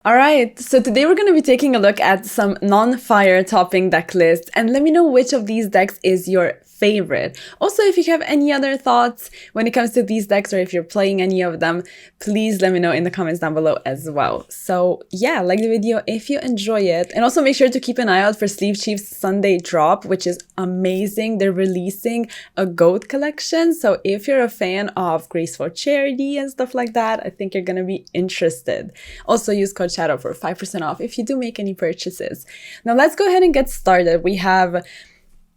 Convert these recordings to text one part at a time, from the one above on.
Alright, so today we're going to be taking a look at some non-fire topping deck lists, and let me know which of these decks is your favorite. Also, if you have any other thoughts when it comes to these decks, or if you're playing any of them, please let me know in the comments down below as well. So yeah, like the video if you enjoy it, and also make sure to keep an eye out for Sleeve Chief's Sunday drop, which is amazing. They're releasing a GOAT collection, so if you're a fan of Graceful Charity and stuff like that, I think you're gonna be interested. Also use code Shadow for 5% off if you do make any purchases. Now let's go ahead and get started. We have,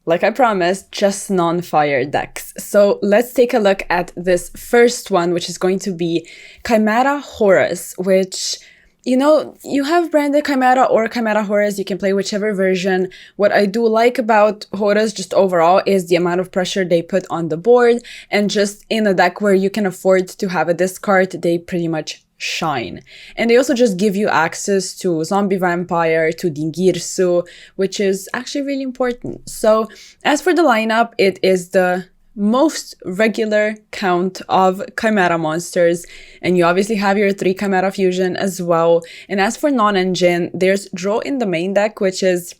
like I promised, just non-fire decks. So let's take a look at this first one, which is going to be Chimera Horus, which, you know, you have branded Chimera or Chimera Horus, you can play whichever version. What I do like about Horus just overall is the amount of pressure they put on the board, and just in a deck where you can afford to have a discard, they pretty much shine. And they also just give you access to Zombie Vampire, to Dingirsu, which is actually really important. So as for the lineup, it is the most regular count of Chimera monsters, and you obviously have your 3 Chimera Fusion as well. And as for non-engine, there's draw in the main deck, which is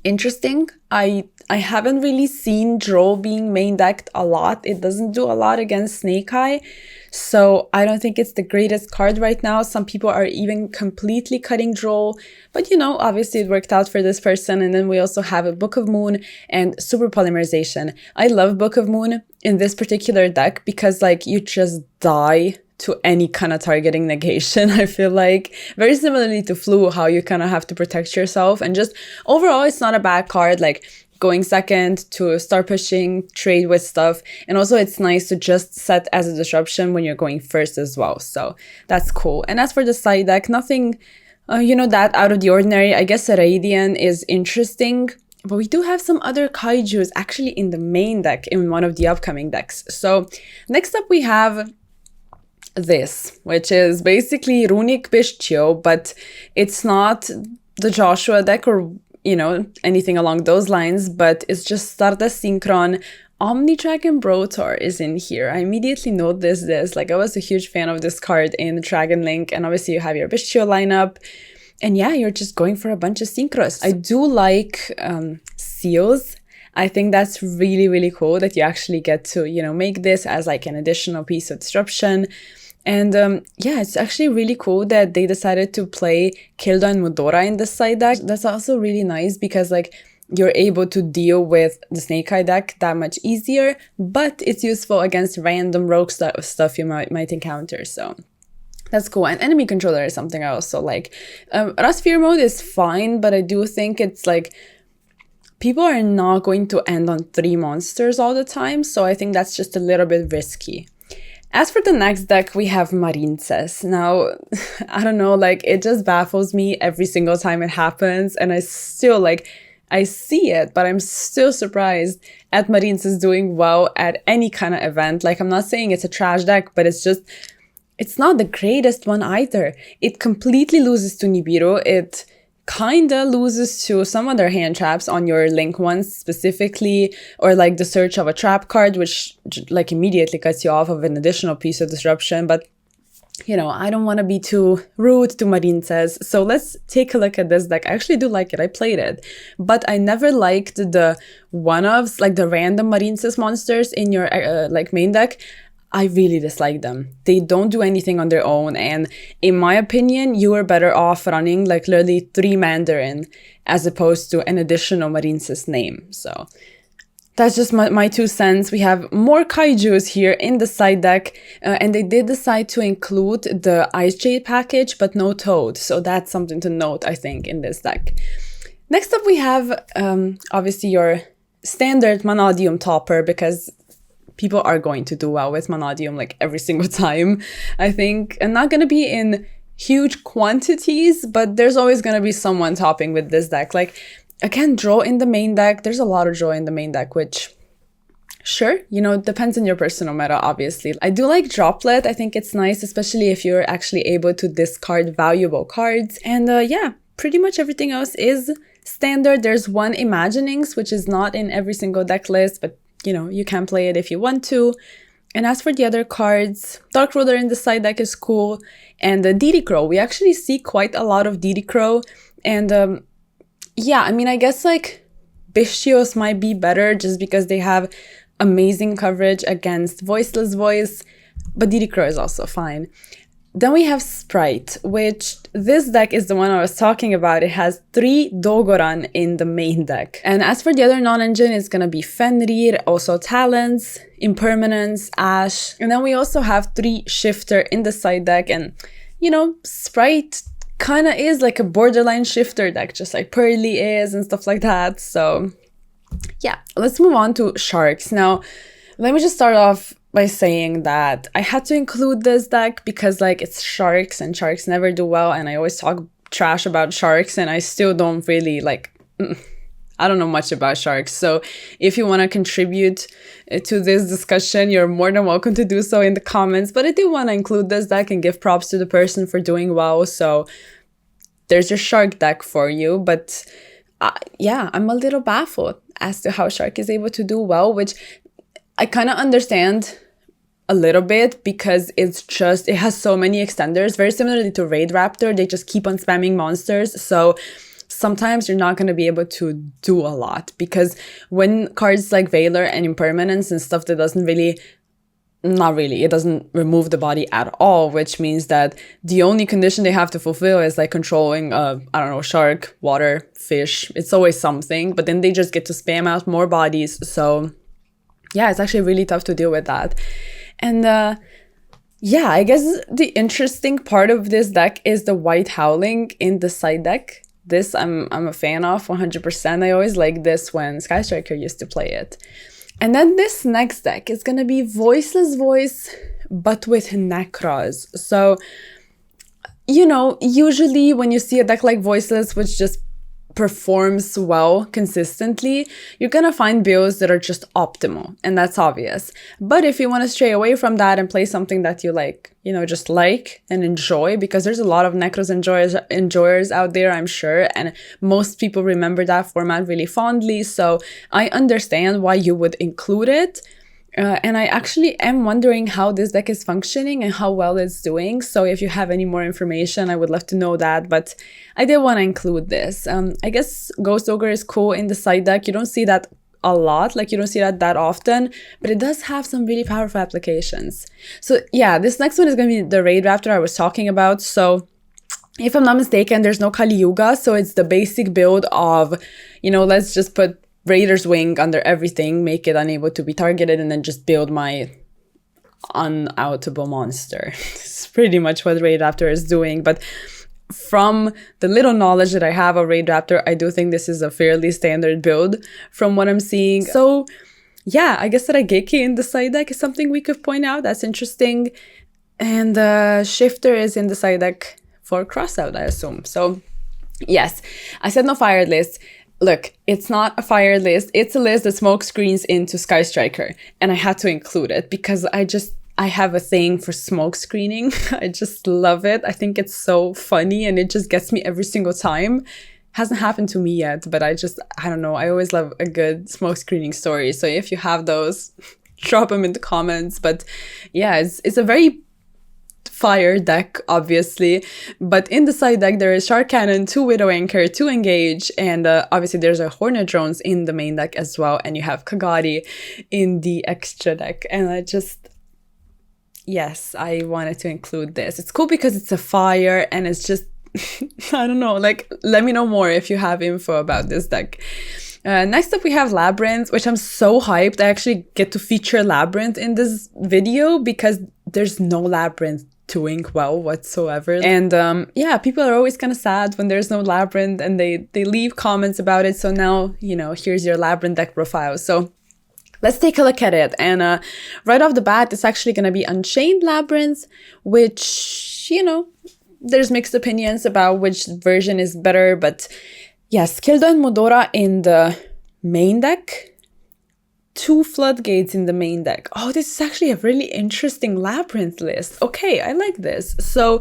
interesting. I haven't really seen draw being main decked a lot. It doesn't do a lot against Snake Eye, so I don't think it's the greatest card right now. Some people are even completely cutting draw, but you know, obviously it worked out for this person. And then we also have a Book of Moon and Super Polymerization. I love Book of Moon in this particular deck because like you just die to any kind of targeting negation. I feel like very similarly to Flu, how you kind of have to protect yourself, and just overall it's not a bad card, like going second to start pushing, trade with stuff. And also it's nice to just set as a disruption when you're going first as well, so that's cool. And as for the side deck, nothing you know, that out of the ordinary. I guess Radian is interesting, but we do have some other kaijus actually in the main deck in one of the upcoming decks. So next up we have this, which is basically Runic Bestial, but it's not the Joshua deck or, you know, anything along those lines, but it's just Stardust Synchron. Omni Dragon Brotor is in here. I immediately noticed this, like I was a huge fan of this card in Dragon Link, and obviously you have your Bestial lineup, and yeah, you're just going for a bunch of synchros. I do like seals. I think that's really, really cool that you actually get to, you know, make this as like an additional piece of disruption. And yeah, it's actually really cool that they decided to play Kilda and Mudora in this side deck. That's also really nice because like you're able to deal with the Snake Eye deck that much easier, but it's useful against random rogue stuff you might encounter, so that's cool. And enemy controller is something I also like. Rasphere mode is fine, but I do think it's like people are not going to end on 3 monsters all the time, so I think that's just a little bit risky. As for the next deck, we have Marinces. Now, I don't know, like, it just baffles me every single time it happens, and I still, like, I see it, but I'm still surprised at Marinces doing well at any kind of event. Like, I'm not saying it's a trash deck, but it's just, it's not the greatest one either. It completely loses to Nibiru. It kinda loses to some other hand traps on your link ones specifically, or like the search of a trap card, which like immediately cuts you off of an additional piece of disruption. But you know, I don't want to be too rude to Marinces, so let's take a look at this deck. I actually do like it, I played it, but I never liked the one-offs, like the random Marinces monsters in your like main deck. I really dislike them. They don't do anything on their own, and in my opinion, you are better off running like literally 3 Mandarin as opposed to an additional Marinces name. So that's just my 2 cents. We have more kaijus here in the side deck, and they did decide to include the Ice Jade package, but no Toad. So that's something to note, I think, in this deck. Next up, we have obviously your standard Manodium topper, because people are going to do well with Manodium like every single time, I think. And not going to be in huge quantities, but there's always going to be someone topping with this deck. Like, again, draw in the main deck. There's a lot of draw in the main deck, which, sure, you know, depends on your personal meta, obviously. I do like Droplet. I think it's nice, especially if you're actually able to discard valuable cards. And yeah, pretty much everything else is standard. There's one Imaginings, which is not in every single deck list, but you know, you can play it if you want to. And as for the other cards, Dark Ruler in the side deck is cool. and the DD Crow. We actually see quite a lot of DD Crow, and yeah, I mean, I guess like Bistios might be better just because they have amazing coverage against Voiceless Voice, but DD Crow is also fine. Then we have Sprite, which this deck is the one I was talking about. It has 3 Dogoran in the main deck. And as for the other non-engine, it's gonna be Fenrir, also Talents, Impermanence, Ash. And then we also have 3 Shifter in the side deck. And, you know, Sprite kind of is like a borderline Shifter deck, just like Pearly is and stuff like that. So, yeah, let's move on to Sharks. Now, let me just start off by saying that I had to include this deck because like it's Sharks and Sharks never do well, and I always talk trash about Sharks and I still don't really like, I don't know much about Sharks. So if you want to contribute to this discussion, you're more than welcome to do so in the comments, but I do want to include this deck and give props to the person for doing well. So there's your Shark deck for you, but yeah, I'm a little baffled as to how Shark is able to do well, which I kind of understand a little bit because it has so many extenders, very similarly to Raid Raptor. They just keep on spamming monsters. So sometimes you're not going to be able to do a lot because when cards like Valor and Impermanence and stuff that doesn't really, it doesn't remove the body at all, which means that the only condition they have to fulfill is like controlling, I don't know, shark, water, fish. It's always something, but then they just get to spam out more bodies. So yeah, it's actually really tough to deal with that. And yeah, I guess the interesting part of this deck is the White Howling in the side deck. This I'm a fan of 100%. I always like this when Sky Striker used to play it. And then this next deck is going to be Voiceless Voice, but with Necros. So, you know, usually when you see a deck like Voiceless, which just performs well consistently, you're gonna find builds that are just optimal, and that's obvious. But if you want to stray away from that and play something that you like, you know, just like and enjoy, because there's a lot of Necros enjoyers out there, I'm sure, and most people remember that format really fondly, so I understand why you would include it. And I actually am wondering how this deck is functioning and how well it's doing. So if you have any more information, I would love to know that. But I did want to include this. I guess Ghost Ogre is cool in the side deck. You don't see that a lot, like you don't see that often, but it does have some really powerful applications. So yeah, this next one is going to be the Raid Raptor I was talking about. So if I'm not mistaken, there's no Kali Yuga. So it's the basic build of, you know, let's just put Raider's Wing under everything, make it unable to be targeted, and then just build my unoutable monster. It's pretty much what Raid Raptor is doing. But from the little knowledge that I have of Raid Raptor, I do think this is a fairly standard build from what I'm seeing. So yeah, I guess that Raigeki in the side deck is something we could point out. That's interesting. And Shifter is in the side deck for Crossout, I assume. So yes, I said no fired list. Look, it's not a fire list. It's a list that smoke screens into Sky Striker. And I had to include it because I have a thing for smoke screening. I just love it. I think it's so funny and it just gets me every single time. Hasn't happened to me yet, but I don't know. I always love a good smoke screening story. So if you have those, drop them in the comments. But yeah, it's a very fire deck, obviously, but in the side deck there is Shark Cannon, 2 Widow Anchor, 2 Engage, and obviously there's a Hornet Drones in the main deck as well, and you have Kagadi in the extra deck. And yes, I wanted to include this. It's cool because it's a fire and it's just I don't know, like, let me know more if you have info about this deck. Next up we have Labyrinth, which I'm so hyped. I actually get to feature Labyrinth in this video because there's no Labyrinth doing well whatsoever. And yeah, people are always kind of sad when there's no Labyrinth and they leave comments about it. So now, you know, here's your Labyrinth deck profile. So let's take a look at it. And right off the bat, it's actually going to be Unchained Labyrinth, which, you know, there's mixed opinions about which version is better. But yes, Kildo and Modora in the main deck, 2 Floodgates in the main deck. Oh, this is actually a really interesting Labyrinth list. Okay, I like this. So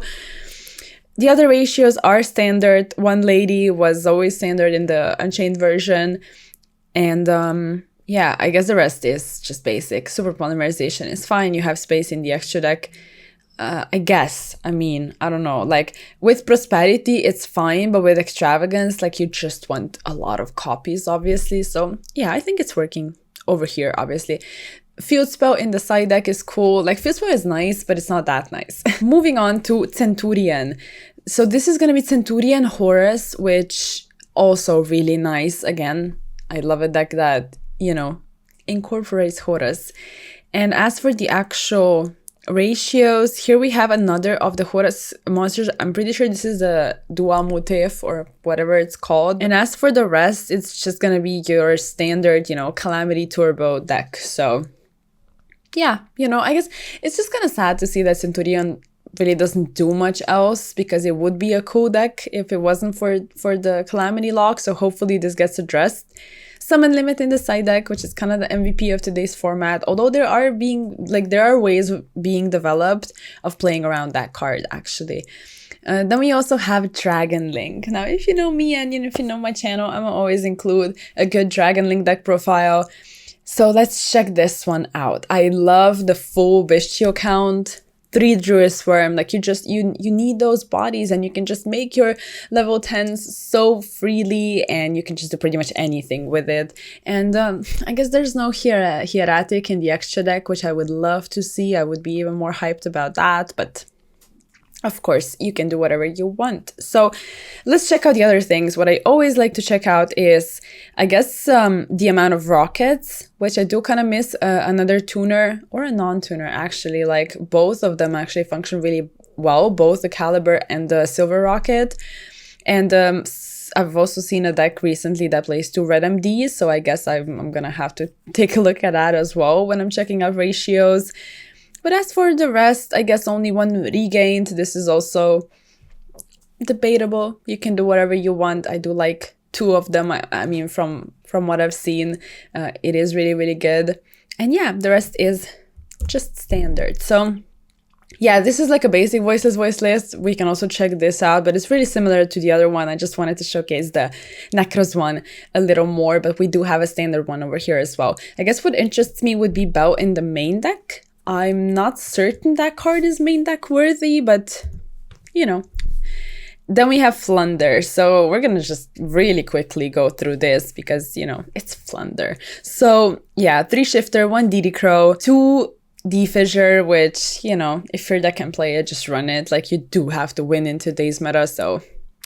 the other ratios are standard. 1 Lady was always standard in the Unchained version. And yeah, I guess the rest is just basic. Super Polymerization is fine. You have space in the extra deck. I guess. I mean, I don't know. Like with prosperity, it's fine, but with extravagance, like you just want a lot of copies, obviously. So yeah, I think it's working over here, obviously. Field Spell in the side deck is cool. Like Field Spell is nice, but it's not that nice. Moving on to Centurion. So this is gonna be Centurion Horus, which also really nice. Again, I love a deck that, you know, incorporates Horus. And as for the actual ratios, here we have another of the Horus monsters. I'm pretty sure this is the Dua Mutif or whatever it's called. And as for the rest, it's just gonna be your standard, you know, Calamity Turbo deck. So yeah, you know, I guess it's just kind of sad to see that Centurion really doesn't do much else, because it would be a cool deck if it wasn't for the Calamity lock. So hopefully this gets addressed. Summon Limit in the side deck, which is kind of the MVP of today's format, although there are ways being developed of playing around that card, actually. Then we also have Dragon Link. Now, if you know me and if you know my channel, I'm always include a good Dragon Link deck profile. So let's check this one out. I love the full Bestial count. 3 Druid Swarm, like you need those bodies, and you can just make your level 10s so freely, and you can just do pretty much anything with it. And I guess there's no hieratic in the extra deck, which I would love to see. I would be even more hyped about that, but of course, you can do whatever you want. So let's check out the other things. What I always like to check out is, I guess, the amount of rockets, which I do kind of miss. Another tuner or a non-tuner, actually. Like both of them actually function really well, both the Caliber and the Silver Rocket. And I've also seen a deck recently that plays 2 red MDs, so I guess I'm gonna have to take a look at that as well when I'm checking out ratios. But as for the rest, I guess only 1 regained. This is also debatable. You can do whatever you want. I do like 2 of them. I mean, from what I've seen, it is really, really good. And yeah, the rest is just standard. So yeah, this is like a basic voiceless voice list. We can also check this out, but it's really similar to the other one. I just wanted to showcase the Necros one a little more, but we do have a standard one over here as well. I guess what interests me would be Bell in the main deck. I'm not certain that card is main deck worthy, but you know. Then we have Flunder. So we're gonna just really quickly go through this because, you know, it's Flunder. So yeah, 3 Shifter, 1 DD Crow, 2 D-Fissure, which, you know, if your deck can play it, just run it. Like, you do have to win in today's meta, so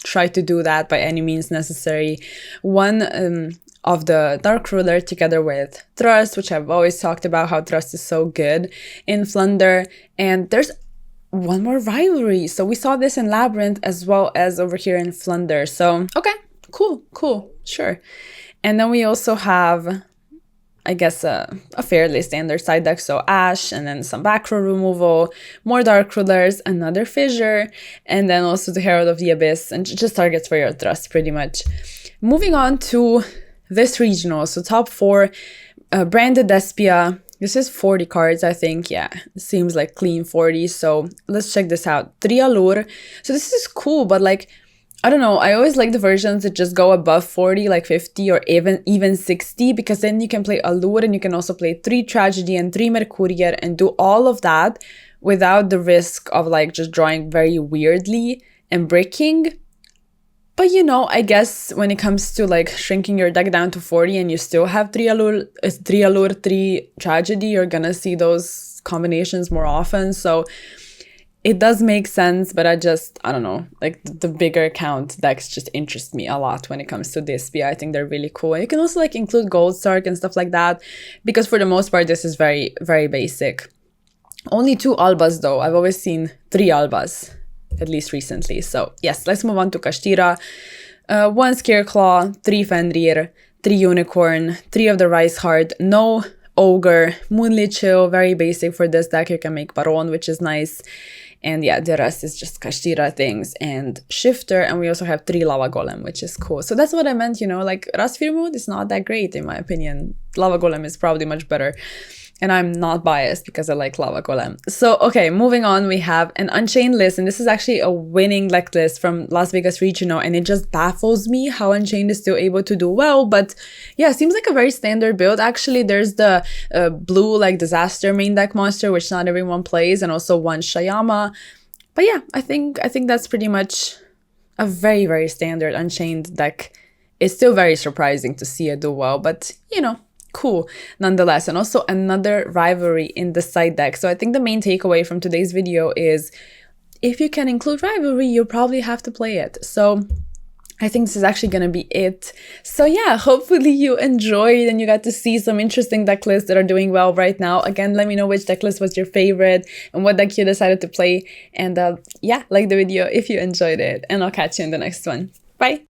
try to do that by any means necessary. 1 of the Dark Ruler together with Thrust, which I've always talked about how Thrust is so good in Flunder. And there's 1 more rivalry. So we saw this in Labyrinth as well as over here in Flunder. So, okay, cool, sure. And then we also have, I guess, a fairly standard side deck. So Ash, and then some back row removal, more Dark Rulers, another Fissure, and then also the Herald of the Abyss, and just targets for your Thrust pretty much. Moving on to this regional, so top 4, Branded Despia. This is 40 cards, I think. Yeah, it seems like clean 40. So let's check this out. 3 Allure. So this is cool, but like, I don't know. I always like the versions that just go above 40, like 50 or even 60, because then you can play Allure and you can also play 3 Tragedy and 3 Mercurier and do all of that without the risk of like just drawing very weirdly and breaking. But, you know, I guess when it comes to like shrinking your deck down to 40 and you still have 3 Allure, 3 Tragedy, you're gonna see those combinations more often. So it does make sense, but I don't know, like the bigger count decks just interest me a lot when it comes to Despia. I think they're really cool. And you can also like include Goldstark and stuff like that, because for the most part, this is very, very basic. Only 2 Albas though. I've always seen 3 Albas, at least recently. So yes, let's move on to Kashtira. 1 Scareclaw, 3 Fenrir, 3 Unicorn, 3 of the Rice Heart, no Ogre, Moonlit Chill, very basic for this deck. You can make Baron, which is nice. And yeah, the rest is just Kashtira things and Shifter. And we also have 3 Lava Golem, which is cool. So that's what I meant, you know, like Rasfir mode is not that great in my opinion. Lava Golem is probably much better. And I'm not biased because I like Lava Golem. So, okay, moving on, we have an Unchained list. And this is actually a winning deck list from Las Vegas Regional. And it just baffles me how Unchained is still able to do well. But yeah, seems like a very standard build. Actually, there's the blue like Disaster main deck monster, which not everyone plays. And also one Shayama. But yeah, I think that's pretty much a very, very standard Unchained deck. It's still very surprising to see it do well. But, you know, cool nonetheless. And also another rivalry in the side deck. So I think the main takeaway from today's video is if you can include rivalry, you probably have to play it. So I think this is actually going to be it. So yeah, hopefully you enjoyed and you got to see some interesting deck lists that are doing well right now. Again, let me know which deck list was your favorite and what deck you decided to play. And yeah, like the video if you enjoyed it. And I'll catch you in the next one. Bye!